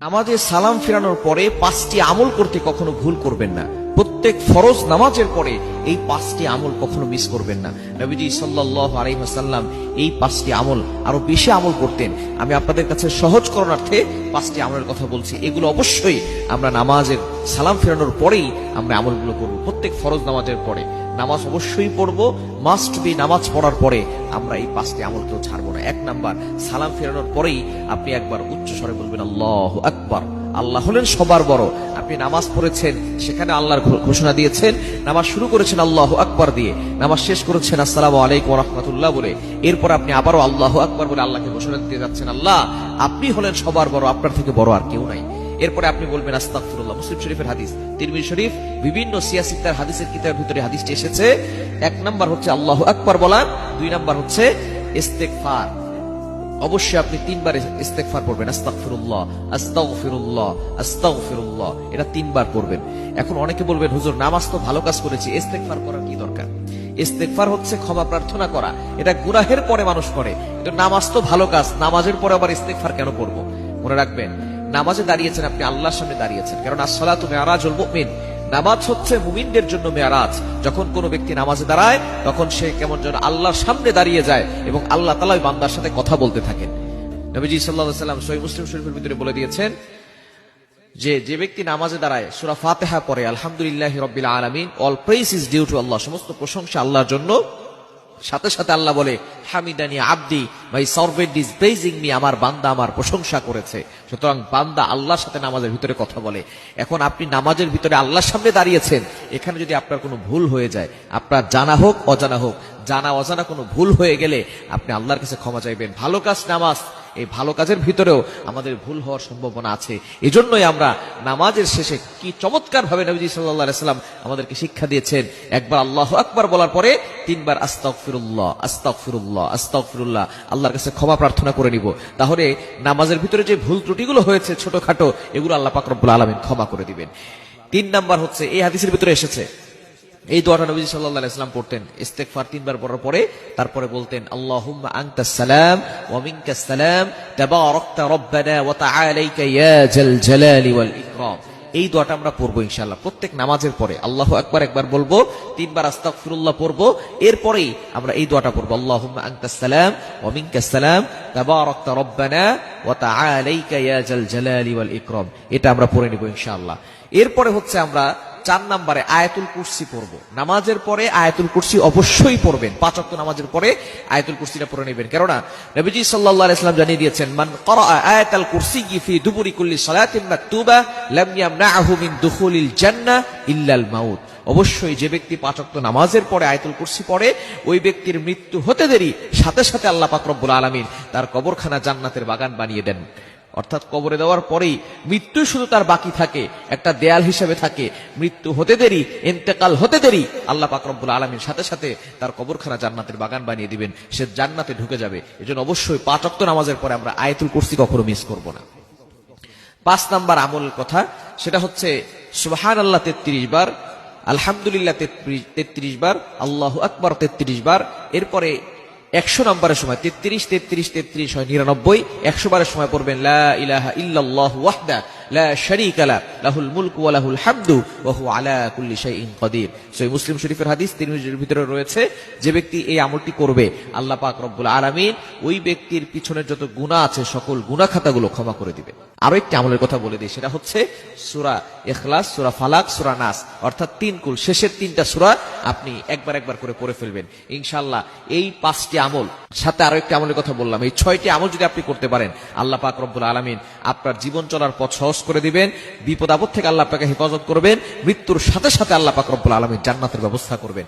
নামাজে সালাম ফেরানোর পরে 5টি আমল করতে কখনো ভুল করবেন না। প্রত্যেক ফরজ নামাজের পরে এই 5টি আমল কখনো মিস করবেন না। নবীজি সাল্লাল্লাহু আলাইহি ওয়াসাল্লাম এই 5টি আমল আরো বেশি আমল করতেন। আমি আপনাদের কাছে সহজ করণার্থে 5টি আমলের কথা বলছি। এগুলো অবশ্যই আমরা নামাজের সালাম ফেরানোর পরেই আমরা আমলগুলো করব। প্রত্যেক ফরজ নামাজের পরে নামাজ অবশ্যই পড়বো, মাস্ট বি। নামাজ পড়ার পরে আমরা এই 5টি আমল কেউ ছাড়বো না। 1 নাম্বার, সালাম ফেরানোর পরেই আপনি একবার উচ্চ স্বরে বলবেন আল্লাহু আকবার। আল্লাহ হলেন সবার বড়। আপনি নামাজ পড়েছেন, সেখানে আল্লাহর ঘোষণা দিয়েছেন। নামাজ শুরু করেছেন আল্লাহু আকবার দিয়ে, নামাজ শেষ করেছেন আসসালামু আলাইকুম ওয়া রাহমাতুল্লাহ বলে। এরপর আপনি আবারও আল্লাহু আকবার বলে আল্লাহকে ঘোষণা দিতে যাচ্ছেন, আল্লাহ আপনি হলেন সবার বড়, আপনার থেকে বড় আর কেউ নাই। এরপরে আপনি বলবেন আস্তাগফিরুল্লাহ। মুসলিম শরীফের হাদিস, তিরমিজি শরীফ, বিভিন্ন সিয়াসিত্তার হাদিসের কিতাবের ভিতরে হাদিসটি এসেছে। 1 নাম্বার হচ্ছে আল্লাহু আকবার বলা, 2 নাম্বার হচ্ছে ইস্তেগফার। অবশ্যই আপনি 3 বার ইস্তেগফার পড়বেন, আস্তাগফিরুল্লাহ আস্তাগফিরুল্লাহ আস্তাগফিরুল্লাহ, এটা 3 বার পড়বেন। এখন অনেকে বলবেন, হুজুর নামাজ তো ভালো কাজ করেছি, ইস্তেগফার করার কি দরকার? ইস্তেগফার হচ্ছে ক্ষমা প্রার্থনা করা, এটা গুনাহের পরে মানুষ করে। কিন্তু নামাজ তো ভালো কাজ, নামাজের পরে আবার ইস্তেগফার কেন করব? মনে রাখবেন, নামাজে দাঁড়িয়েছেন, আপনি আল্লাহর সামনে দাঁড়িয়েছেন, কারণ আসসালাতু মিরাজুল মুমিন। নামাজ হচ্ছে মুমিনদের জন্য মেরাজ। যখন কোনো ব্যক্তি নামাজে দাঁড়ায় তখন সে কেমন যেন আল্লাহর সামনে দাঁড়িয়ে যায় এবং আল্লাহ তাআলা ওই বান্দার সাথে কথা বলতে থাকেন। নবীজি সাল্লাল্লাহু আলাইহি ওয়াসাল্লাম সহিহ মুসলিম শরীফের ভিতরে বলে দিয়েছেন যে ব্যক্তি নামাজে দাঁড়ায় সূরা ফাতিহা পড়ে আলহামদুলিল্লাহি রাব্বিল আলামিন, all praise is due to Allah, সমস্ত প্রশংসা আল্লাহর জন্য, সাথে সাথে আল্লাহ বলে হামিদানি আবদি, my servant is praising me, আমার বান্দা আমার প্রশংসা করেছে। সুতরাং বান্দা আল্লাহর সাথে নামাজের ভিতরে কথা বলে। এখন আপনি নামাজের ভিতরে আল্লাহর সামনে দাঁড়িয়েছেন, এখানে যদি আপনার কোনো ভুল হয়ে যায়, আপনার জানা হোক অজানা হোক, জানা অজানা কোনো ভুল হয়ে গেলে আপনি আল্লাহর কাছে ক্ষমা চাইবেন। ভালো কাজ নামাজ, এই ভালো কাজের ভিতরেও আমাদের ভুল হওয়ার সম্ভাবনা আছে। এজন্যই আমরা নামাজের শেষে কি চমৎকার ভাবে নবীজি সাল্লাল্লাহু আলাইহি ওয়াসাল্লাম আমাদেরকে শিক্ষা দিয়েছেন, একবার আল্লাহু আকবার বলার পরে 3 বার আস্তাগফিরুল্লাহ আস্তাগফিরুল্লাহ আস্তাগফিরুল্লাহ, আল্লাহর কাছে ক্ষমা প্রার্থনা করে নিব। তাহলে নামাজের ভিতরে যে ভুল ত্রুটিগুলো হয়েছে ছোটখাটো, এগুলো আল্লাহ পাক রব্বুল আলামিন ক্ষমা করে দিবেন। 3 নাম্বার হচ্ছে, এই হাদিসের ভিতরে এসেছে, এই দোয়াটা নবী সাল্লাল্লাহু আলাইহি ওয়াসাল্লাম পড়তেন। ইস্তেগফার 3 বার পড়ার পরে তারপরে বলতেন আল্লাহুম্মা আনতাস সালাম ওয়া মিনকাস সালাম তাবারাকতা রব্বানা ওয়া তাআলাইকা ইয়া জাল জালালি ওয়াল ইকরাম। এই দোয়াটা আমরা পড়বো ইনশাআল্লাহ প্রত্যেক নামাজের পরে। আল্লাহু আকবার একবার বলবো, 3 বার আস্তাগফিরুল্লাহ পড়বো, এরপরেই আমরা এই দোয়াটা পড়বো আল্লাহুম্মা আনতাস সালাম ওয়া মিনকাস সালাম তাবারাকতা রব্বানা ওয়া তাআলাইকা ইয়া জাল জালালি ওয়াল ইকরাম। এটা আমরা পড়ে নিব ইনশাআল্লাহ। এরপরে হচ্ছে আমরা 4 নম্বরে আয়াতুল কুরসি পড়ব। নামাজের পরে আয়াতুল কুরসি অবশ্যই পড়বেন। 5 ওয়াক্ত নামাজের পরে আয়াতুল কুরসিটা পড়ে নেবেন, কেননা নবীজি সাল্লাল্লাহু আলাইহি ওয়াসাল্লাম জানিয়ে দিয়েছেন, মান ক্বারা আয়াতাল কুরসি ফি দুবুরি কুল্লি সালাতিন মাকতুবা লাম ইয়ামনাহু মিন দুখুলিল জান্নাহ ইল্লাল মাউত। অবশ্যই যে ব্যক্তি 5 ওয়াক্ত নামাজের পরে আয়াতুল কুরসি পড়ে, ওই ব্যক্তির মৃত্যু হতে দেরি সাথে সাথে আল্লাহ পাক রব্বুল আলামিন তার কবরখানা জান্নাতের বাগান বানিয়ে দেন। অর্থাৎ কবরে দেওয়ার পরেই মৃত্যু শুধু তার বাকি থাকে, একটা দেয়াল হিসেবে থাকে। মৃত্যু হতে দেরি, ইন্তেকাল হতে দেরি, আল্লাহ পাক রব্বুল আলামিন সাথে সাথে তার কবরখানা জান্নাতের বাগান বানিয়ে দিবেন, সে জান্নাতে ঢুকে যাবে। এজন্য অবশ্যই 5 ওয়াক্ত নামাজের পরে আমরা আয়াতুল কুরসি কখনো মিস করব না। 5 নাম্বার আমলের কথা, সেটা হচ্ছে সুবহানাল্লাহ 33 বার, আলহামদুলিল্লাহ 33 বার, আল্লাহু আকবার 33 বার। এরপরে 100 নম্বরের সময় 33 33 33 হয় 99, 100 বারের সময় পড়বেন লা ইলাহা ইল্লাল্লাহু ওয়াহদা লা শারীকা লা লাহুল মুলকু ওয়া লাহুল হামদু ওয়া হুয়া আলা কুল্লি শাইইন কাদির। সহিহ মুসলিম শরীফের হাদিস, তিরমিজির ভিতরে রয়েছে, যে ব্যক্তি এই আমলটি করবে আল্লাহ পাক রব্বুল আলামিন ওই ব্যক্তির পিছনের যত গুনাহ আছে সকল গুনাহ খাতাগুলো ক্ষমা করে দিবেন। আরো একটি আমলের কথা বলে দিই, সেটা হচ্ছে সূরা ইখলাস, সূরা ফালাক, সূরা নাস, অর্থাৎ 3 কুল, শেষের 3টা সূরা আপনি একবার করে পড়ে ফেলবেন ইনশাআল্লাহ। এই 5টি আমল, সাথে আরো একটি আমলের কথা বললাম, এই 6টি আমল যদি আপনি করতে পারেন, আল্লাহ পাক রব্বুল আলামিন আপনার জীবন চলার পথ সহজ করে দিবেন, বিপদ আপদ থেকে আল্লাহ আপনাকে হেফাজত করবেন, মৃত্যুর সাথে সাথে আল্লাহ পাক রব্বুল আলামিন জান্নাতের ব্যবস্থা করবেন।